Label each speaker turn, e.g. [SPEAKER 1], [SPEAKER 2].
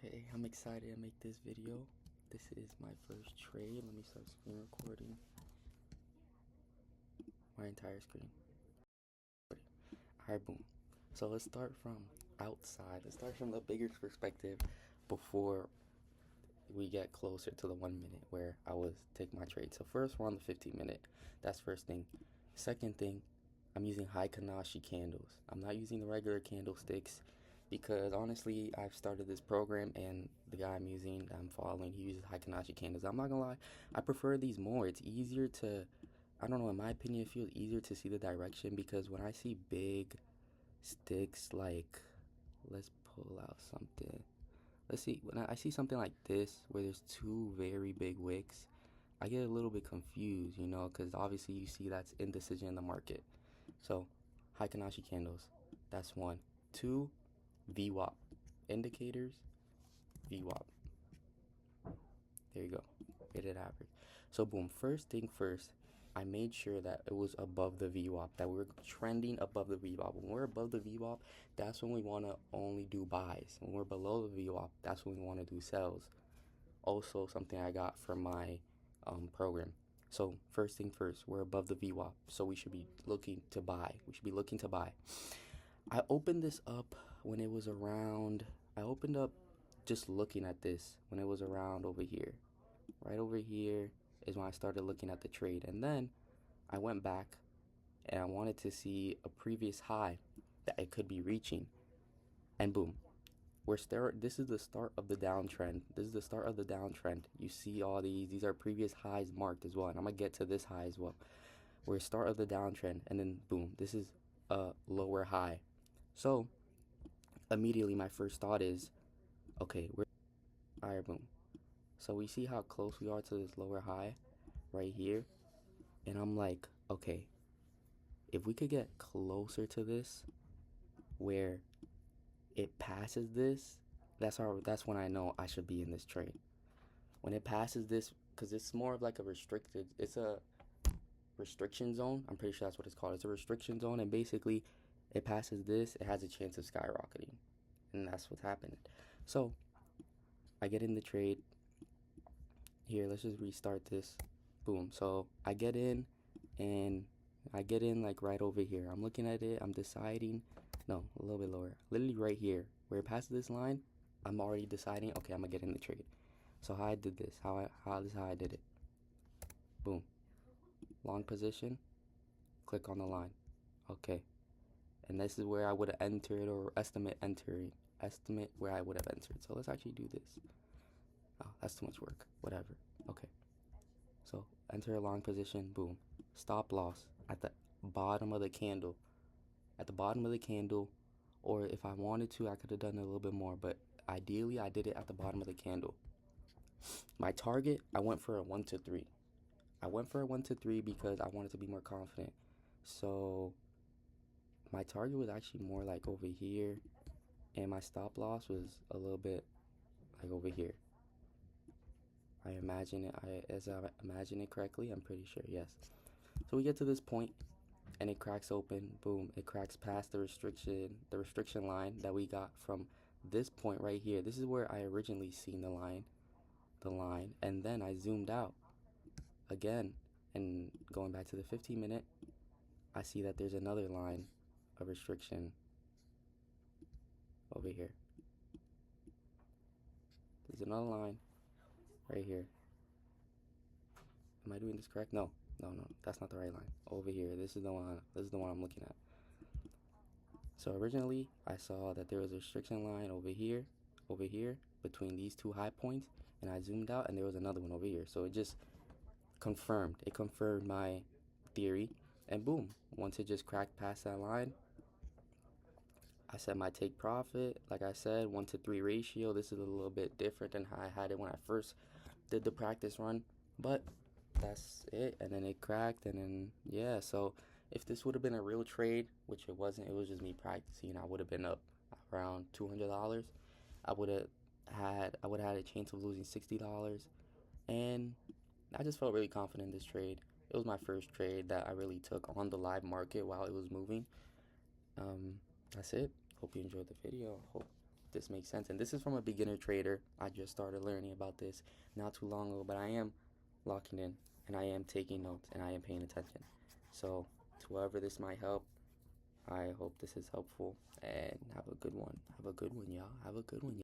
[SPEAKER 1] Okay, I'm excited to make this video. This is my first trade. Let me start screen recording. My entire screen. Alright, boom. So let's start from outside. Let's start from the bigger perspective before we get closer to the 1 minute where I was take my trade. So first we're on the 15-minute. That's first thing. Second thing, I'm using Heikin Ashi candles. I'm not using the regular candlesticks because honestly I've started this program and the guy I'm following, he uses Heikin Ashi candles. I'm not gonna lie, I prefer these more. It's easier to, I don't know, in my opinion, it feels easier to see the direction because when I see big sticks, like, let's pull out something. Let's see, when I see something like this where there's two very big wicks, I get a little bit confused, you know, because obviously you see that's indecision in the market. So, Heikin Ashi candles, that's one. Two, VWAP. Indicators, VWAP. There you go, weighted average. So boom, first thing first, I made sure that it was above the VWAP, that we were trending above the VWAP. When we're above the VWAP, that's when we want to only do buys. When we're below the VWAP, that's when we want to do sells. Also, something I got from my program. So first thing first, we're above the VWAP, so we should be looking to buy. We should be looking to buy. I opened this up when it was around, I opened up just looking at this when it was around over here. Right over here is when I started looking at the trade. And then I went back and I wanted to see a previous high that it could be reaching. And boom, this is the start of the downtrend. This is the start of the downtrend. You see all these are previous highs marked as well. And I'm gonna get to this high as well. We're start of the downtrend and then boom, this is a lower high. So immediately my first thought is, okay, alright, boom. So we see how close we are to this lower high right here. And I'm like, okay, if we could get closer to this where it passes this, that's when I know I should be in this trade. When it passes this, because it's more of like it's a restriction zone. I'm pretty sure that's what it's called. It's a restriction zone, and basically it passes this, it has a chance of skyrocketing. And that's what's happening. So I get in the trade. Here, let's just restart this. Boom. So I get in and I get in like right over here. I'm looking at it. I'm deciding. No, a little bit lower. Literally right here. Where it passes this line, I'm already deciding, okay, I'm going to get in the trade. So how I did this. This is how I did it. Boom. Long position. Click on the line. Okay. And this is where I would have entered or estimate where I would have entered. So let's actually do this. Oh, that's too much work. Whatever. Okay. So enter a long position. Boom. Stop loss at the bottom of the candle. At the bottom of the candle. Or if I wanted to, I could have done it a little bit more. But ideally, I did it at the bottom of the candle. My target, I went for a 1 to 3. I went for a 1 to 3 because I wanted to be more confident. So my target was actually more like over here. And my stop loss was a little bit like over here. As I imagine it correctly, I'm pretty sure, yes. So we get to this point, and it cracks open. Boom! It cracks past the restriction line that we got from this point right here. This is where I originally seen the line, and then I zoomed out again, and going back to the 15-minute, I see that there's another line of restriction over here. There's another line right here. Am I doing this correct? No, that's not the right line. Over here, this is the one I'm looking at. So originally, I saw that there was a restriction line over here, between these two high points, and I zoomed out, and there was another one over here. So it just confirmed my theory, and boom, once it just cracked past that line, I set my take profit. Like I said, 1 to 3 ratio. This is a little bit different than how I had it when I first did the practice run, but that's it. And then it cracked, and then yeah. So if this would have been a real trade, which it wasn't, it was just me practicing, I would have been up around $200. I would have had a chance of losing $60, and I just felt really confident in this trade. It was my first trade that I really took on the live market while it was moving. That's it. Hope you enjoyed the video. Hope this makes sense. And this is from a beginner trader. I just started learning about this not too long ago, but I am locking in and I am taking notes and I am paying attention. So, to whoever this might help, I hope this is helpful and have a good one. Have a good one, y'all. Have a good one, y'all.